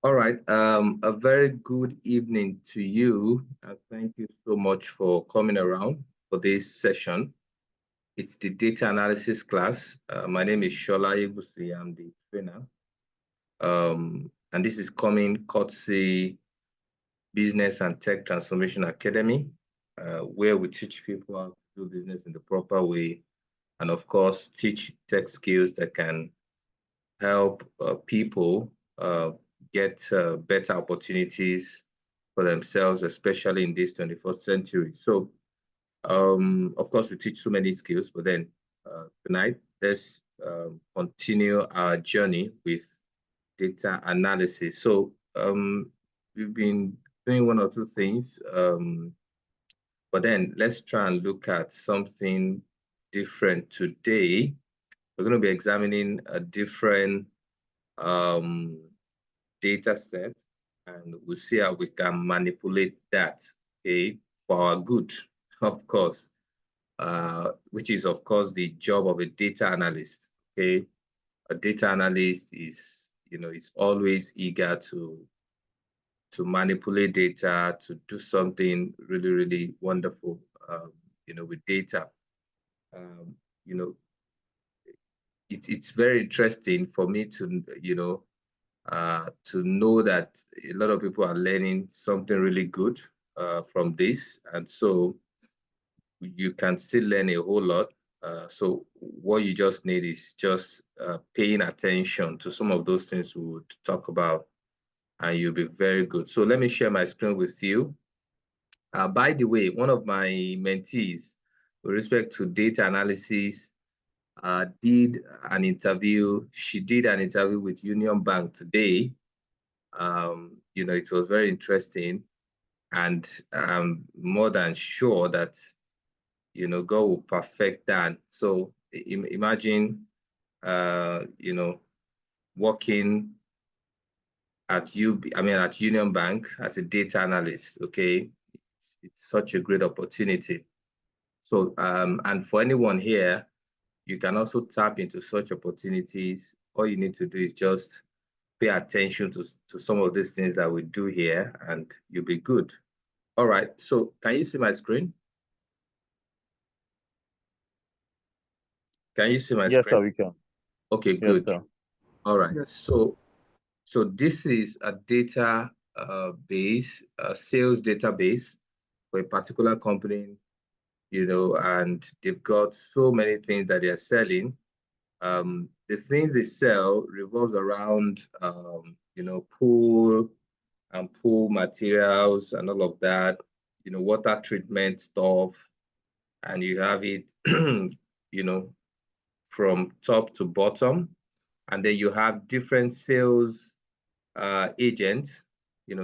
All right. A very good evening to you. Thank you so much for coming around for this session. It's the data analysis class. My name is Shola Ibusi. I'm the trainer. And this is coming courtesy Business and Tech Transformation Academy, where we teach people how to do business in the proper way, and of course, teach tech skills that can help people get better opportunities for themselves, especially in this 21st century. So, of course, we teach so many skills, but then tonight, let's continue our journey with data analysis. So, we've been doing one or two things, but then let's try and look at something different today. We're going to be examining a different um, data set, and we'll see how we can manipulate that, okay, for our good, of course, which is, of course, the job of a data analyst, okay? A data analyst is always eager to manipulate data, to do something really, really wonderful, with data. Um, you know, it's very interesting for me to know that a lot of people are learning something really good from this. And so you can still learn a whole lot. So what you just need is just paying attention to some of those things we would talk about, and you'll be very good. So let me share my screen with you. By the way, one of my mentees, with respect to data analysis, did an interview. She did an interview with Union Bank today. It was very interesting, and I'm more than sure that, God will perfect that. So imagine, working at at Union Bank as a data analyst. Okay, it's such a great opportunity. So, and for anyone here, you can also tap into such opportunities. All you need to do is just pay attention to some of these things that we do here, and you'll be good. All right, so can you see my screen? Can you see my Yes, screen? sir, we can. Okay, Yes, good. sir. All right, Yes. so this is a data base, a sales database for a particular company, and they've got so many things that they're selling. The things they sell revolves around, pool and pool materials and all of that, water treatment stuff, and you have it, from top to bottom. And then you have different sales agents,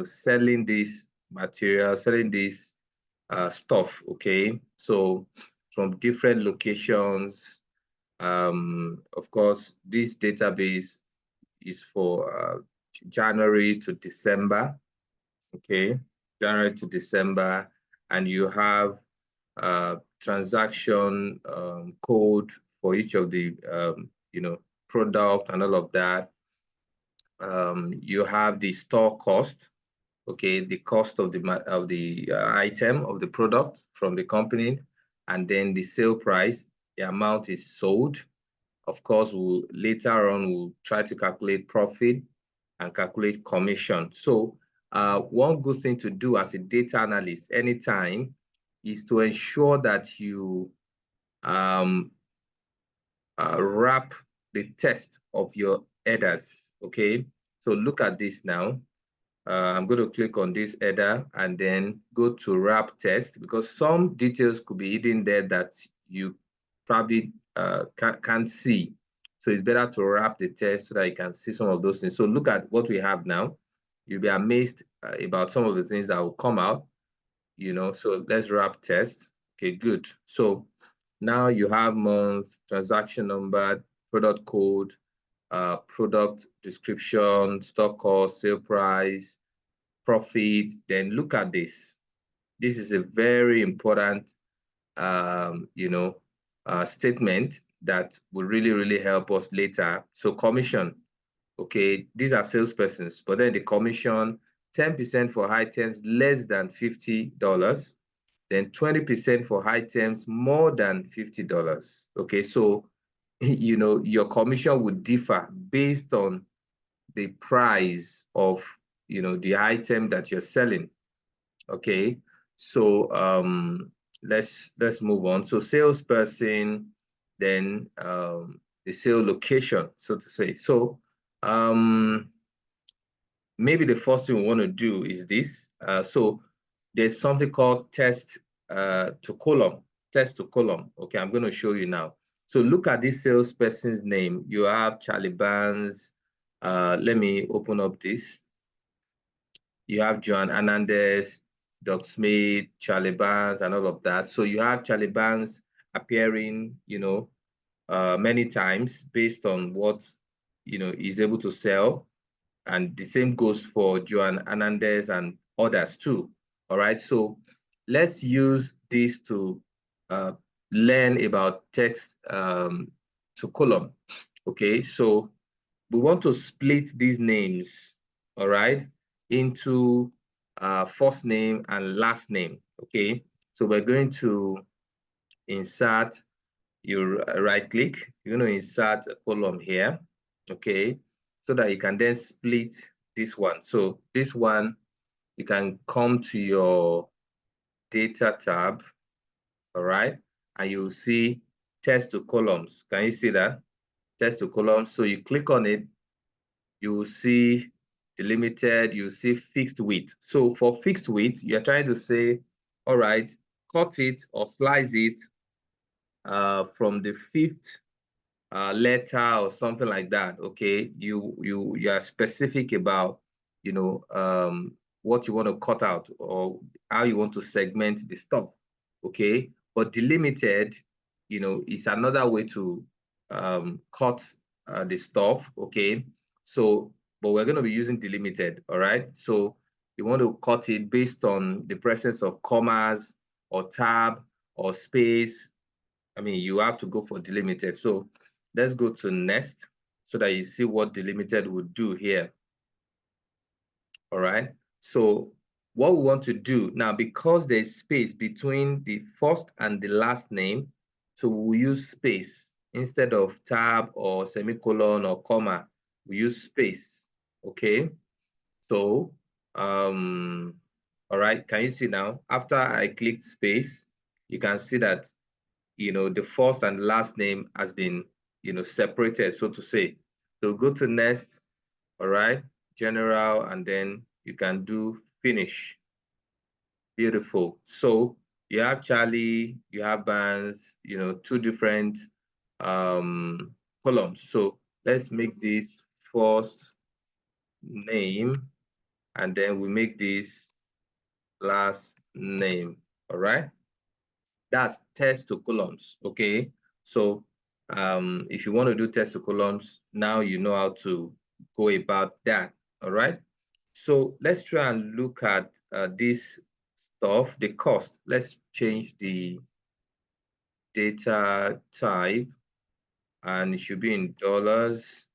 selling this material, selling this stuff, okay? So from different locations, of course, this database is for January to December, okay? January to December, and you have transaction code for each of the product and all of that. You have the store cost, okay, the cost of the item of the product from the company, and then the sale price, the amount is sold. Of course, later on we'll try to calculate profit and calculate commission. So one good thing to do as a data analyst anytime is to ensure that you um, wrap the test of your headers, okay? So look at this now. I'm going to click on this header and then go to wrap test, because some details could be hidden there that you probably can't see. So it's better to wrap the test so that you can see some of those things. So look at what we have now. You'll be amazed about some of the things that will come out, So let's wrap test. Okay, good. So now you have month, transaction number, product code, product description, stock cost, sale price, profit. Then look at this. This is a very important, statement that will really, really help us later. So commission. Okay, these are salespersons, but then the commission, 10% for items less than $50, then 20% for items more than $50. Okay, so your commission would differ based on the price of the item that you're selling. Okay, so let's move on. So salesperson, then the sale location, so to say. So maybe the first thing we want to do is this. So there's something called text to column. Text to column. Okay, I'm going to show you now. So look at this salesperson's name. You have Charlie Barnes. Let me open up this. You have Joan Hernandez, Doug Smith, Charlie Barnes, and all of that. So you have Charlie Barnes appearing, many times based on what, he's able to sell. And the same goes for Joan Hernandez and others too. All right, so let's use this to learn about text to column. Okay, so we want to split these names, all right, into first name and last name. Okay, so we're going to insert, you right click, you're going to insert a column here. Okay, so that you can then split this one. So this one, you can come to your data tab, all right, and you'll see text to columns. Can you see that? Text to columns. So you click on it, you will see delimited, you see fixed width. So for fixed width, you're trying to say, all right, cut it or slice it from the fifth letter or something like that. Okay, you are specific about what you want to cut out or how you want to segment the stuff. Okay, but delimited, is another way to cut the stuff. Okay, so but we're going to be using delimited. All right, so you want to cut it based on the presence of commas or tab or space. I mean, you have to go for delimited. So let's go to next so that you see what delimited would do here. All right. So what we want to do now, because there's space between the first and the last name, so we'll use space instead of tab or semicolon or comma. We use space. Okay. So, all right. Can you see now? After I clicked space, you can see that the first and last name has been, separated, so to say. So go to next, all right, general, and then you can do finish. Beautiful. So you have Charlie, you have Barnes, two different columns. So let's make this first name, and then we make this last name, all right? That's text to columns, okay? So if you want to do text to columns, now you know how to go about that, all right? So let's try and look at this stuff, the cost. Let's change the data type, and it should be in dollars,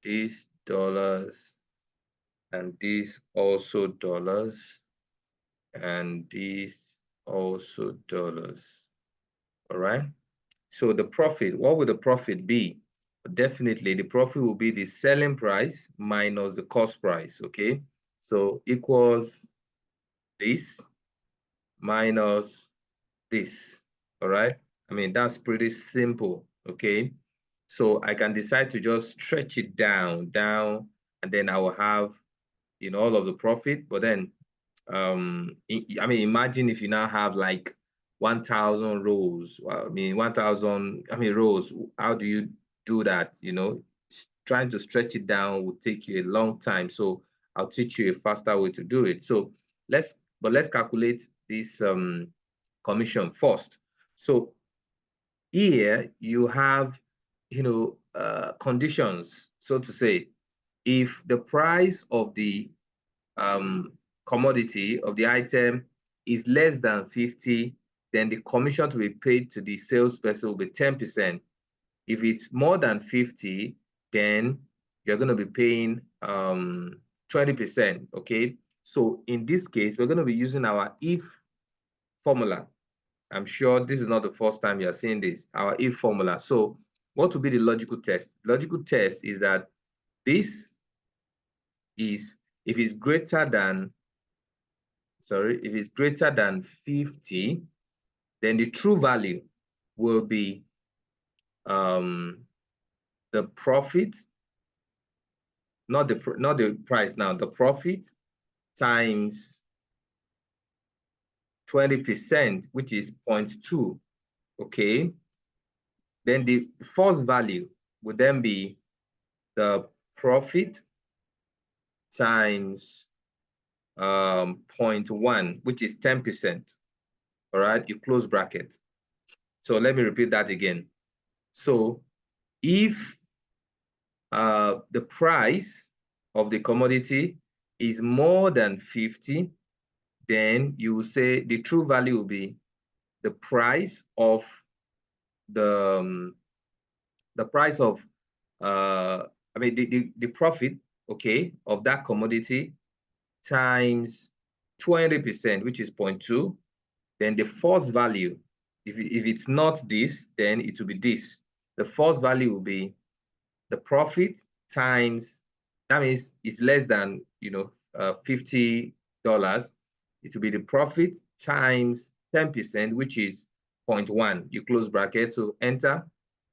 these dollars, and these also dollars, and these also dollars, all right? So the profit, what would the profit be? Definitely the profit will be the selling price minus the cost price, okay? So equals this minus this, all right? I mean, that's pretty simple, okay? So I can decide to just stretch it down, and then I will have, all of the profit. But then, I mean, imagine if you now have like 1,000 rows. Well, I mean, 1,000, rows. How do you do that? Trying to stretch it down will take you a long time. So I'll teach you a faster way to do it. So let's calculate this commission first. So here you have, conditions, so to say. If the price of the commodity of the item is less than 50, then the commission to be paid to the salesperson will be 10%. If it's more than 50, then you're going to be paying 20%, okay? So in this case, we're going to be using our if formula. I'm sure this is not the first time you're seeing this, our if formula. So what will be the logical test? Logical test is that this is, if it's greater than, if it's greater than 50, then the true value will be the profit, not the price now, the profit times 20%, which is 0.2, okay? Then the false value would then be the profit times 0.1, which is 10%, all right? You close bracket. So let me repeat that again. So if the price of the commodity is more than 50, then you will say the true value will be the price of the price of the profit, okay, of that commodity times 20%, which is 0.2. Then the false value, if it's not this, then it will be this. The false value will be the profit times, that means it's less than, $50. It will be the profit times 10%, which is 0.1. You close bracket, so enter.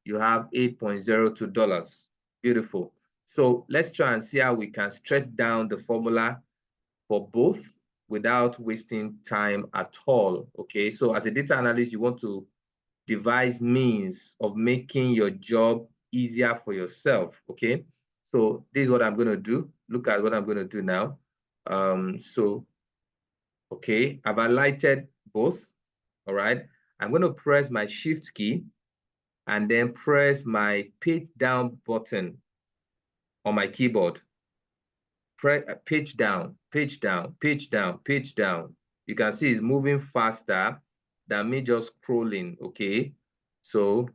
You have $8.02. Beautiful. So let's try and see how we can stretch down the formula for both without wasting time at all. Okay, so as a data analyst, you want to devise means of making your job easier for yourself. Okay, so this is what I'm going to do. Look at what I'm going to do now. Okay, I've highlighted both. All right, I'm going to press my shift key and then press my page down button on my keyboard. Press page down, page down, page down, page down. You can see it's moving faster than me just scrolling. Okay, so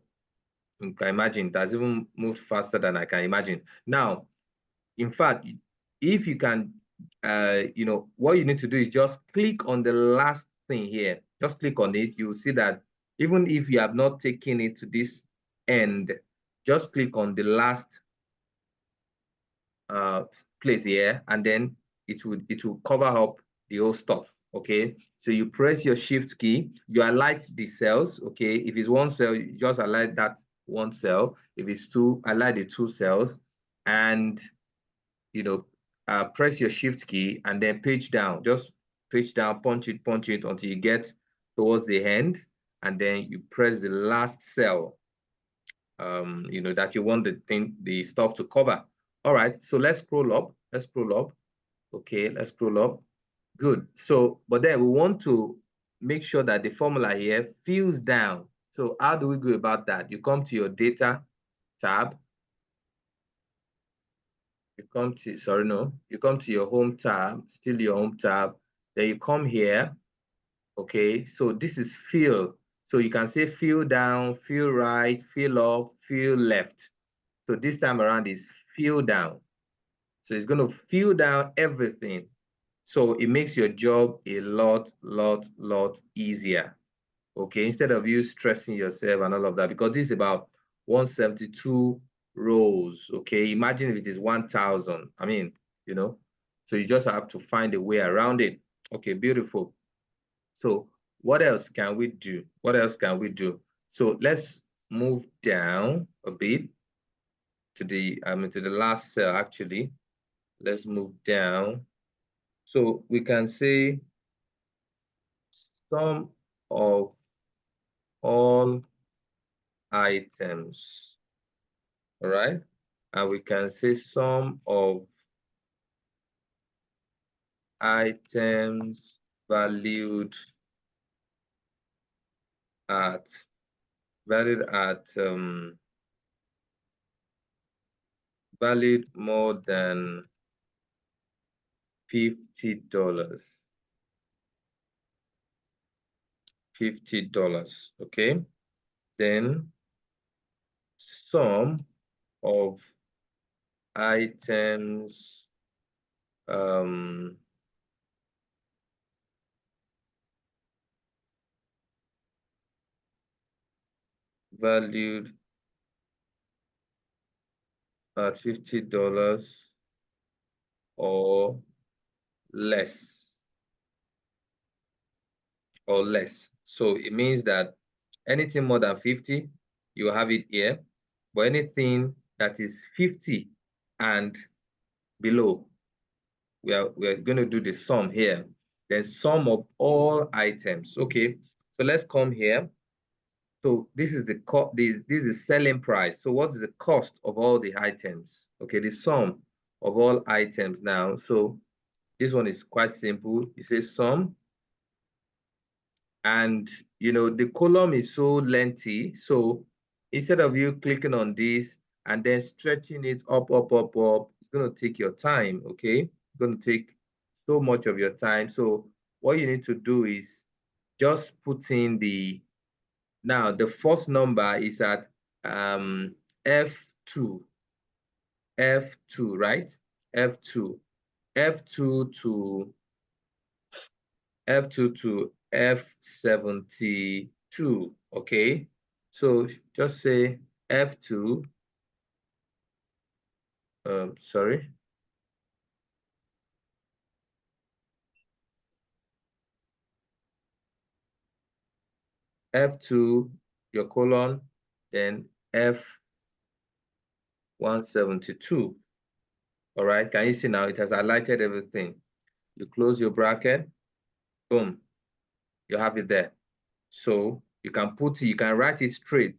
you can imagine that's even moved faster than I can imagine. Now, in fact, if you can, what you need to do is just click on the last thing here. Just click on it. You'll see that even if you have not taken it to this end, just click on the last place here, and then it will cover up the whole stuff. Okay, so you press your shift key, you highlight the cells. Okay, if it's one cell, you just highlight that one cell. If it's two, highlight the two cells, and press your shift key and then page down. Just page down, punch it until you get towards the end, and then you press the last cell that you want the stuff to cover. All right, so let's scroll up. Let's scroll up. Okay, let's scroll up. Good. So, but then we want to make sure that the formula here fills down. So how do we go about that? You come to your data tab. You come to your home tab, still your home tab. Then you come here. Okay, so this is fill. So you can say fill down, fill right, fill up, fill left. So this time around is fill down. So it's going to fill down everything. So it makes your job a lot easier. Okay, instead of you stressing yourself and all of that, because this is about 172 rows. Okay, imagine if it is 1,000. I mean, so you just have to find a way around it. Okay, beautiful. So what else can we do? What else can we do? So let's move down a bit to the last cell actually. Let's move down. So we can say sum of all items, all right? And we can say sum of items valued at valued more than $50. $50, okay? Then sum of items valued at $50 or less. So it means that anything more than 50, you have it here. But anything that is 50 and below, we are going to do the sum here. Then sum of all items. Okay, so let's come here. So this is this is selling price. So what is the cost of all the items? Okay, the sum of all items now. So this one is quite simple. It says sum. And the column is so lengthy. So instead of you clicking on this and then stretching it up, it's going to take your time. Okay, it's going to take so much of your time. So what you need to do is just put in now the first number is at F2, right? F2 to F72, okay? So just say F2, sorry. F2, your colon, then F172. All right, can you see now it has highlighted everything? You close your bracket, boom, you have it there. So you can write it straight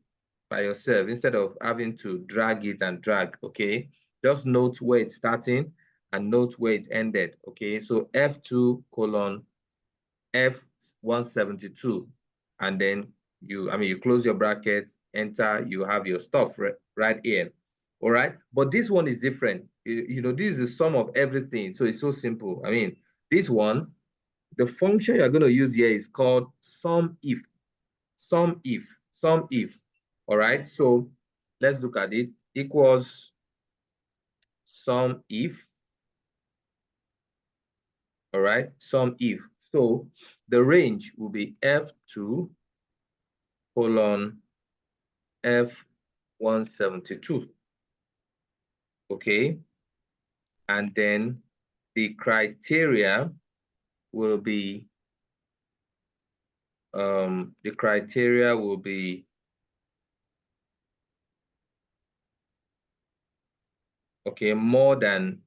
by yourself instead of having to drag it and drag, okay? Just note where it's starting and note where it ended, okay? So F2 colon F172, and then you close your bracket, enter, you have your stuff right here, all right? But this one is different. This is the sum of everything, so it's so simple. This one, the function you're going to use here is called sum if. Sum if. All right, so let's look at it. Equals sum if. All right, sum if. So the range will be F2 colon F172. Okay, and then the criteria will be okay, more than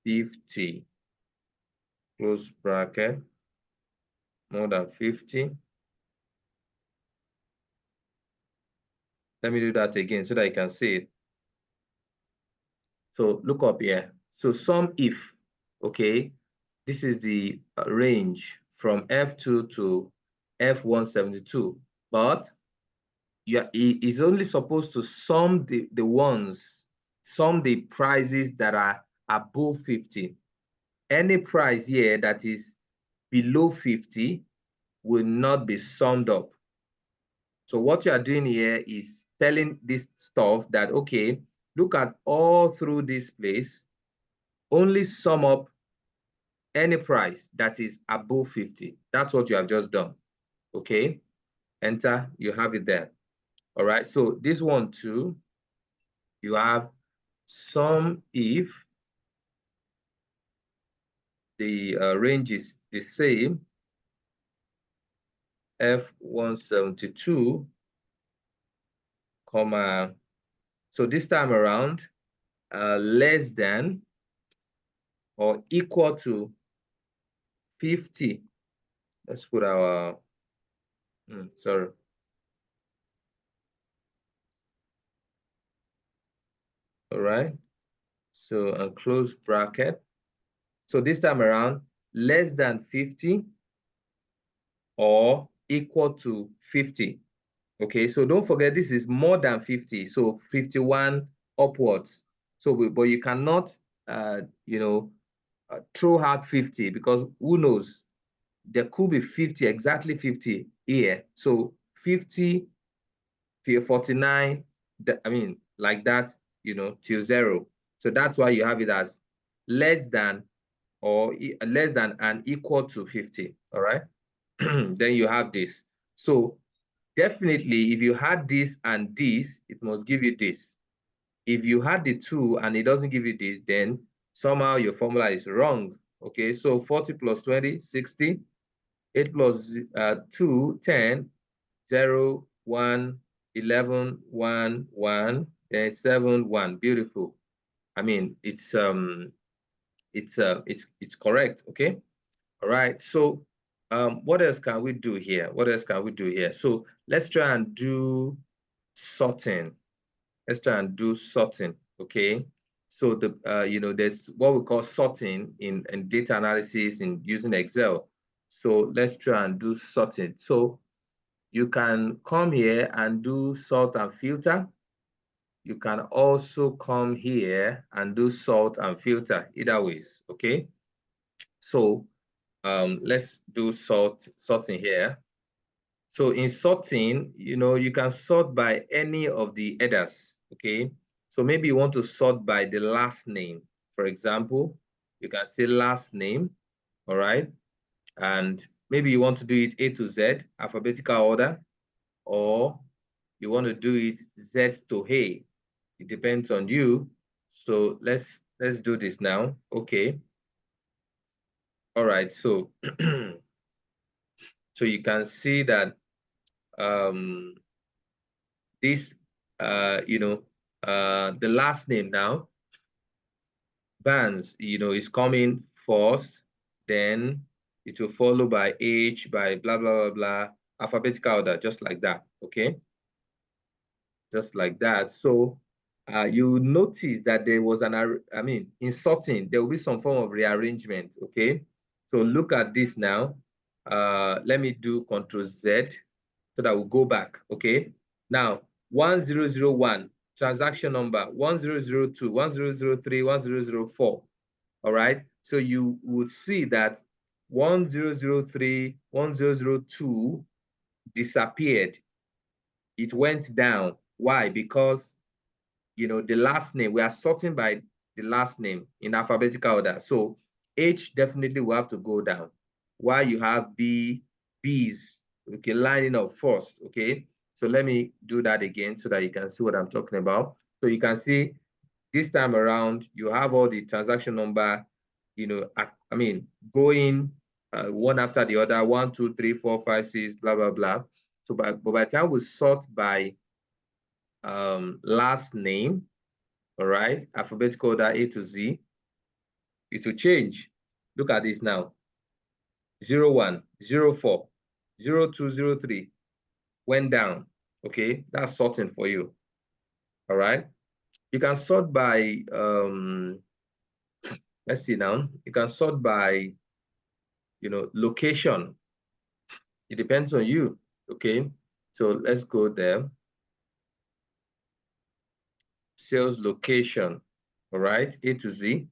50, close bracket, more than 50. Let me do that again so that you can see it. So look up here. So sum if, okay, this is the range from F2 to F172, but it's only supposed to sum the prices that are above 50. Any price here that is below 50 will not be summed up. So what you are doing here is telling this stuff that, okay, look at all through this place, only sum up any price that is above 50. That's what you have just done. Okay, enter, you have it there. All right, so this one too, you have sum if the range is the same, F172, comma, so this time around, less than or equal to 50. Let's put our, sorry. All right, so close bracket. So this time around, less than 50 or equal to 50. Okay, so don't forget this is more than 50, so 51 upwards. So, but you cannot, throw out 50 because who knows, there could be 50, exactly 50 here. So 50, 49, like that, you know, till 0. So that's why you have it as less than or less than and equal to 50, all right? Then you have this. So definitely, if you had this and this, it must give you this. If you had the 2 and it doesn't give you this, then somehow your formula is wrong. Okay, so 40 plus 20, 60. 8 plus 2, 10. 0, 1, 11, 1, 1, then 7, 1. Beautiful. I mean, it's correct. Okay. All right. So what else can we do here? What else can we do here? So let's try and do sorting. Let's try and do sorting. Okay. So the you know, there's what we call sorting in data analysis in using Excel. So let's try and do sorting. So you can come here and do sort and filter. You can also come here and do sort and filter, either ways, okay? So let's do sorting here. So in sorting, you know, you can sort by any of the headers, okay? So maybe you want to sort by the last name. For example, you can say last name, all right? And maybe you want to do it A to Z, alphabetical order, or you want to do it Z to A. It depends on you. So let's do this now. Okay. All right. So so you can see that this you know the last name now, Vance, you know, is coming first, then it will follow by H, by blah blah blah blah, alphabetical order, just like that. Okay. Just like that. So you notice that there was in sorting, there will be some form of rearrangement, okay? So look at this now. Let me do Control Z so that we'll go back, okay? Now, 1001, transaction number, 1002, 1003, 1004, all right? So you would see that 1003, 1002 disappeared. It went down. Why? Because, you know, the last name, we are sorting by the last name in alphabetical order. So H definitely will have to go down. While you have B's, okay, lining up first, okay? So let me do that again so that you can see what I'm talking about. So you can see this time around, you have all the transaction number, you know, going one after the other, 1, 2, 3, 4, 5, 6, blah, blah, blah. So by the time we sort by last name, all right, alphabetical order A to Z, it will change. Look at this now. 01, 04, 02, 03 went down. Okay, that's sorting for you. All right. You can sort by let's see now. You can sort by, you know, location. It depends on you. Okay. So let's go there. Sales location. All right, A to Z.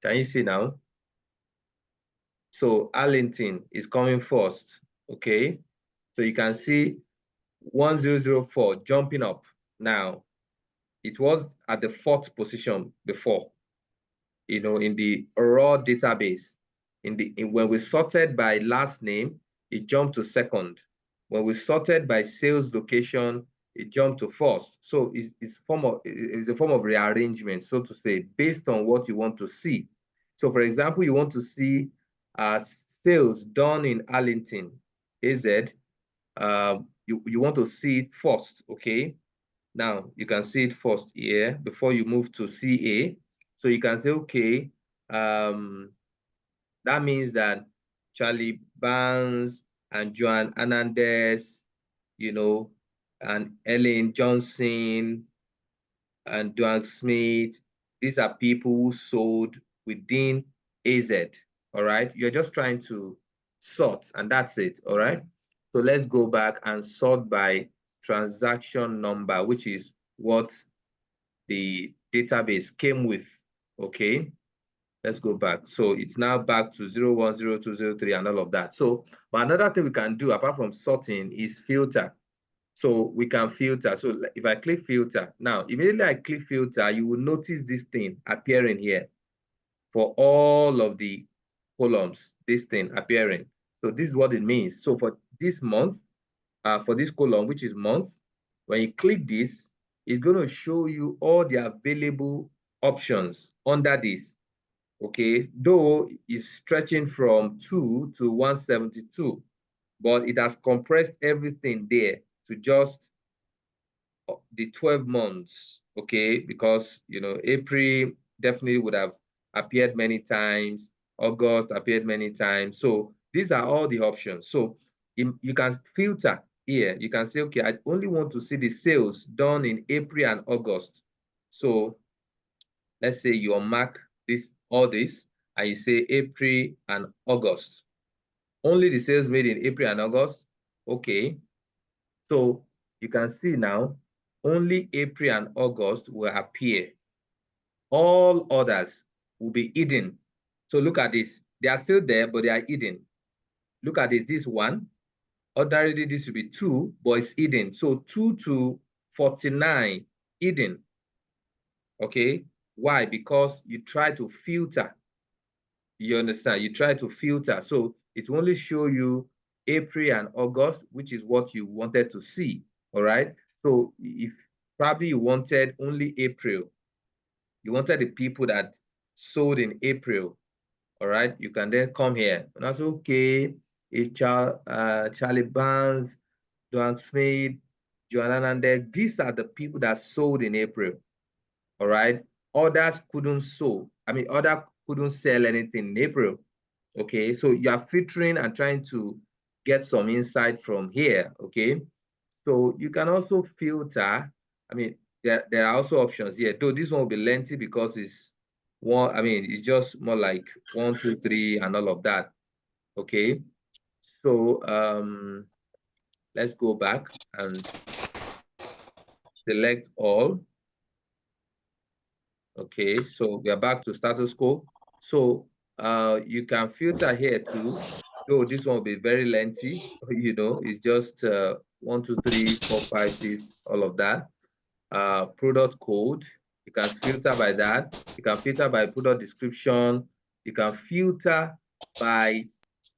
Can you see now? So Arlington is coming first, okay? So you can see 1004 jumping up. Now, it was at the 4th position before, you know, in the raw database. When we sorted by last name, it jumped to 2nd. When we sorted by sales location, it jumped to 1st. So it's a form of rearrangement, so to say, based on what you want to see. So for example, you want to see sales done in Arlington, AZ. You want to see it first, okay? Now you can see it first here before you move to CA. So you can say, okay, that means that Charlie Barnes and Joan Hernandez, you know, and Ellen Johnson and Duane Smith, these are people who sold within AZ, all right? You're just trying to sort, and that's it, all right? So let's go back and sort by transaction number, which is what the database came with, okay? Let's go back. So it's now back to 01, 02, 03 and all of that. So, but another thing we can do apart from sorting is filter. So we can filter. So if I click filter, now immediately I click filter, you will notice this thing appearing here for all of the columns, this thing appearing. So this is what it means. So for this month, for this column, which is month, when you click this, it's going to show you all the available options under this. Okay, though it's stretching from 2 to 172, but it has compressed everything there to just the 12 months, okay? Because, you know, April definitely would have appeared many times, August appeared many times. So these are all the options. So you can filter here. You can say, okay, I only want to see the sales done in April and August. So let's say you mark all this, and you say April and August. Only the sales made in April and August. Okay. So you can see now, only April and August will appear. All others will be hidden. So look at this. They are still there, but they are hidden. Look at this. This one. Ordinarily, this would be 2, but it's hidden. So 2 to 49, hidden. Okay. Why? Because you try to filter. You understand? You try to filter. So it will only show you April and August, which is what you wanted to see. All right. So if probably you wanted only April, you wanted the people that sold in April. All right. You can then come here. And that's okay. It's Charlie Barnes, Joan Smith, Joanna Hernandez. These are the people that sold in April. All right. Others couldn't sell. Others couldn't sell anything in April. Okay. So you are filtering and trying to get some insight from here. Okay. So you can also filter. There are also options here, though this one will be lengthy because it's it's just more like 1, 2, 3 and all of that. Okay. So let's go back and select all. Okay, so we are back to status quo. So you can filter here too, though this one will be very lengthy. You know, it's just 1, 2, 3, 4, 5, this, all of that. Product code, you can filter by that. You can filter by product description. You can filter by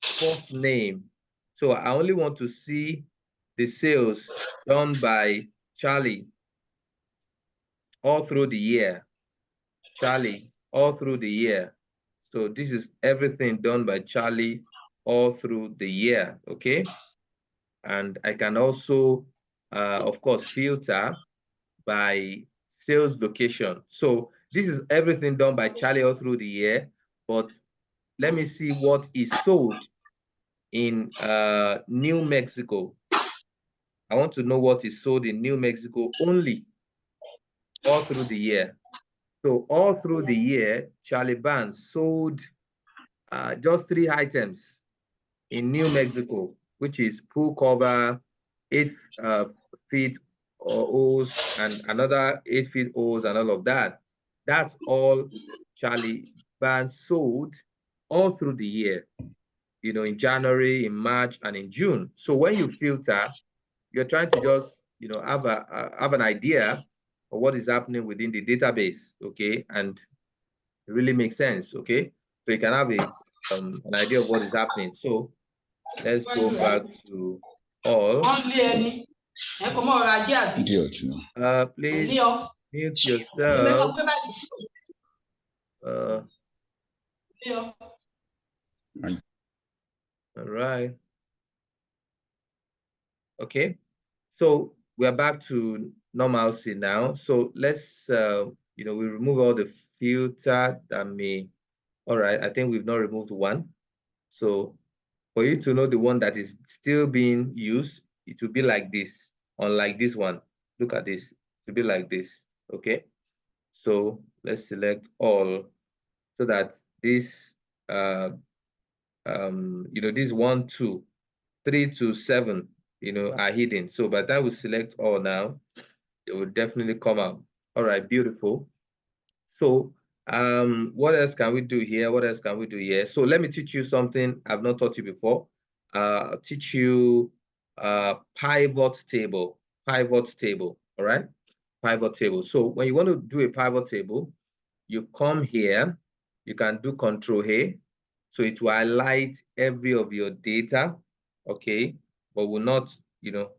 first name. So I only want to see the sales done by Charlie all through the year. Charlie all through the year. So this is everything done by Charlie all through the year, okay? And I can also, of course, filter by sales location. So this is everything done by Charlie all through the year, but let me see what is sold in New Mexico. I want to know what is sold in New Mexico only all through the year. So all through the year, Charlie Barnes sold just 3 items in New Mexico, which is pool cover, 8 feet hose, and another 8 feet hose, and all of that. That's all Charlie Barnes sold all through the year, you know, in January, in March, and in June. So when you filter, you're trying to just, you know, have an idea of what is happening within the database, okay? And it really makes sense, okay? So you can have an idea of what is happening. So let's go back to all. Please mute yourself. All right. Okay. So we are back to normalcy now. So let's, you know, we remove all the filter that may, all right, I think we've not removed one. So for you to know the one that is still being used, it will be like this, unlike this one. Look at this, it will be like this, okay? So let's select all so that this, you know, this 1, 2, 3 to 7, you know, are hidden. So by the time we select all now, it will definitely come out. All right, beautiful. So what else can we do here? What else can we do here? So let me teach you something I've not taught you before. I'll teach you pivot table. pivot table, all right? Pivot table. So when you want to do a pivot table, you come here, you can do Control A. So it will highlight every of your data, okay? But will not,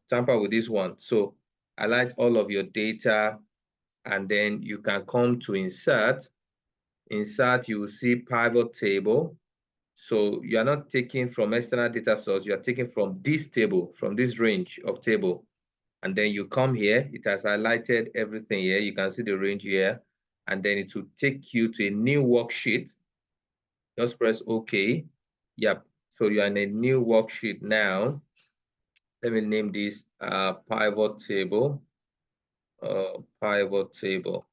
tamper with this one. So highlight all of your data, and then you can come to Insert. Insert, you will see Pivot Table. So you are not taking from external data source, you are taking from this table, from this range of table. And then you come here, it has highlighted everything here. You can see the range here. And then it will take you to a new worksheet. Just press OK. Yep. So you're in a new worksheet now. Let me name this pivot table. Pivot table.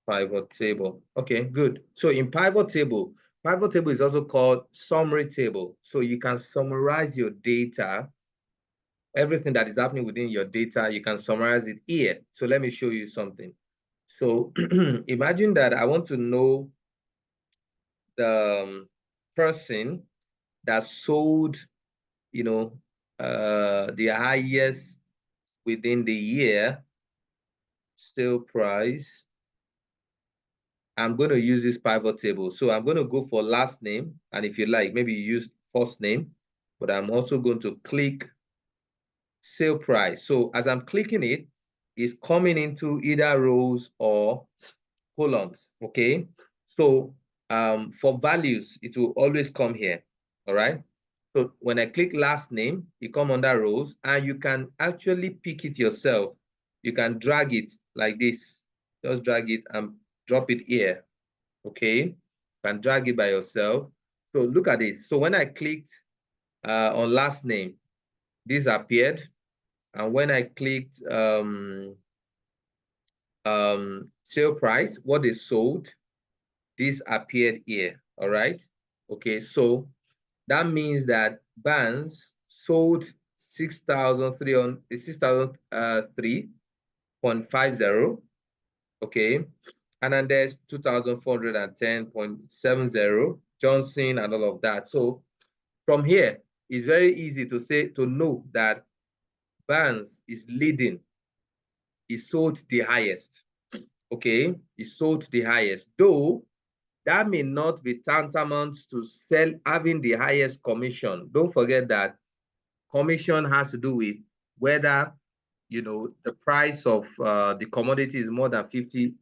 Pivot table. Okay, good. So in pivot table is also called summary table. So you can summarize your data, everything that is happening within your data, you can summarize it here. So let me show you something. So imagine that I want to know the person that sold, the highest within the year, sale price. I'm going to use this pivot table. So I'm going to go for last name. And if you like, maybe you use first name, but I'm also going to click sale price. So as I'm clicking it, it's coming into either rows or columns, okay? So for values, it will always come here, all right? So when I click last name, it come under rows, and you can actually pick it yourself. You can drag it like this. Just drag it and drop it here, okay? You can drag it by yourself. So look at this. So when I clicked on last name, this appeared. And when I clicked sale price, what they sold, this appeared here, all right? Okay, so that means that Barnes sold 6,003.50, okay? And then there's 2,410.70, Johnson and all of that. So from here, it's very easy to know that Barnes is leading. He sold the highest, okay? He sold the highest, though that may not be tantamount to having the highest commission. Don't forget that commission has to do with whether the price of the commodity is more than $50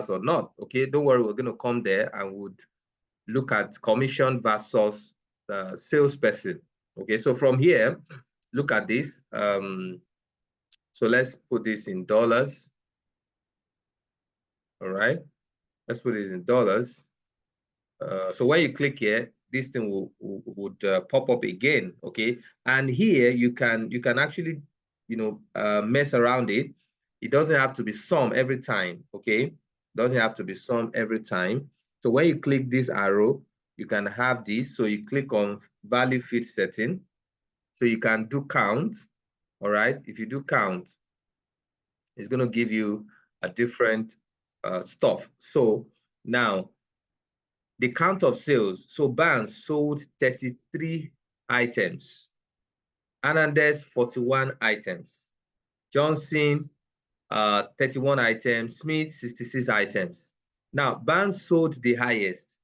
or not. Okay, don't worry, we're going to come there and would look at commission versus the salesperson. Okay, so from here, look at this. So let's put this in dollars. All right, let's put it in dollars. So when you click here, this thing would pop up again, okay? And here you can actually, mess around it. It doesn't have to be sum every time, okay? It doesn't have to be sum every time. So when you click this arrow, you can have this. So you click on value fit setting. So you can do count, all right? If you do count, it's going to give you a different stuff. So now, the count of sales. So Barnes sold 33 items. Hernandez, 41 items. Johnson, 31 items. Smith, 66 items. Now, Barnes sold the highest,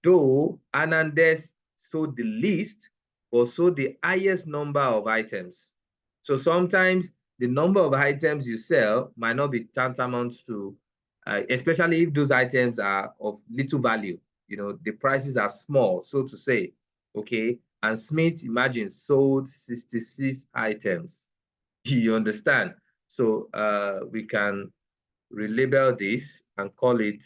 though Hernandez sold the least, but sold the highest number of items. So sometimes the number of items you sell might not be tantamount to, especially if those items are of little value. The prices are small, so to say, okay? And Smith, imagine, sold 66 items. You understand? So we can relabel this and call it